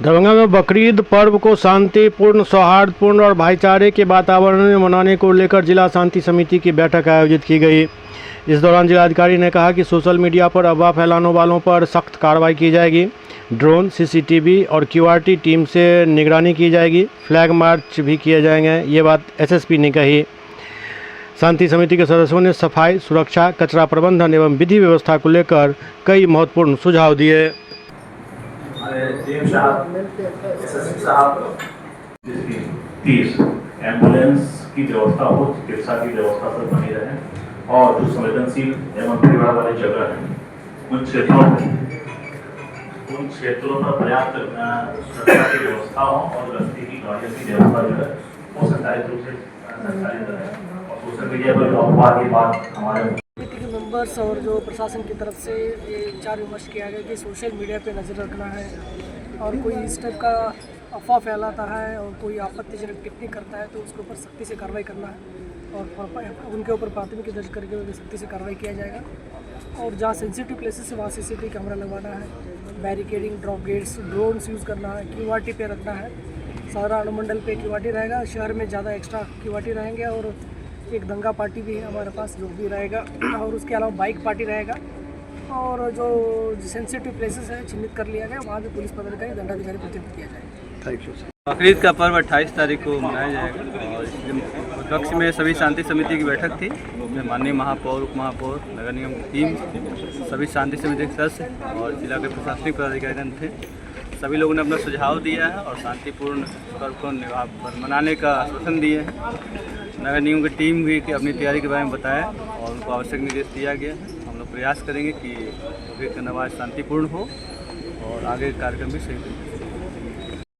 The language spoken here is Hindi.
दरभंगा में बकरीद पर्व को शांतिपूर्ण, सौहार्दपूर्ण और भाईचारे के वातावरण में मनाने को लेकर जिला शांति समिति की बैठक आयोजित की गई। इस दौरान जिलाधिकारी ने कहा कि सोशल मीडिया पर अफवाह फैलाने वालों पर सख्त कार्रवाई की जाएगी। ड्रोन, सीसीटीवी और क्यूआरटी टीम से निगरानी की जाएगी। फ्लैग मार्च भी किए जाएंगे। ये बात एसएसपी ने कही। शांति समिति के सदस्यों ने सफाई, सुरक्षा, कचरा प्रबंधन एवं विधि व्यवस्था को लेकर कई महत्वपूर्ण सुझाव दिए। एम्बुलेंस की व्यवस्था हो, चिकित्सा की व्यवस्था सब बनी रहे और जो संवेदनशील एवं भीड़भाड़ वाली जगह है उन क्षेत्रों पर पर्याप्त सुरक्षा की व्यवस्था हो और रस्ते की गाड़ियों की व्यवस्था जो है वो संचालित रूप से संचालित रहे। और सोशल मीडिया पर अफवाह की बात हमारे मेंबर्स और जो प्रशासन की तरफ से ये विचार विमर्श किया गया कि सोशल मीडिया पे नज़र रखना है और कोई इस टाइप का अफवाह फैलाता है और कोई आपत्तिजनक टिप्पणी करता है तो उसके ऊपर सख्ती से कार्रवाई करना है और उनके ऊपर प्राथमिकी दर्ज करके सख्ती से कार्रवाई किया जाएगा। और जहाँ सेंसिटिव प्लेसेस है वहाँ सीसीटीवी कैमरा लगवाना है, barricading, drop gates, drones use करना है, क्यूआरटी पे रखना है। सारा अनुमंडल पे क्यूआरटी रहेगा, शहर में ज़्यादा एक्स्ट्रा क्यूआरटी रहेंगे और एक दंगा पार्टी भी है हमारे पास जो भी रहेगा और उसके अलावा बाइक पार्टी रहेगा। और जो सेंसिटिव प्लेसेस है चिन्हित कर लिया गया, वहाँ भी पुलिस पदाधिकारी, दंडाधिकारी प्रतिनिधित्व किया जाएगा। Thank you. बकरीद का पर्व 28 तारीख को मनाया जाएगा और इसके कक्ष में सभी शांति समिति की बैठक थी। उसमें माननीय महापौर, उप महापौर, नगर निगम की टीम, सभी शांति समिति के सदस्य और जिला के प्रशासनिक पदाधिकारी थे। सभी लोगों ने अपना सुझाव दिया है और शांतिपूर्ण पर्व को मनाने का आश्वासन दिए हैं। नगर निगम की टीम भी अपनी तैयारी के बारे में बताया और उनको आवश्यक निर्देश दिया गया है। हम लोग प्रयास करेंगे कि बकरीद का नमाज शांतिपूर्ण हो और आगे कार्यक्रम भी सही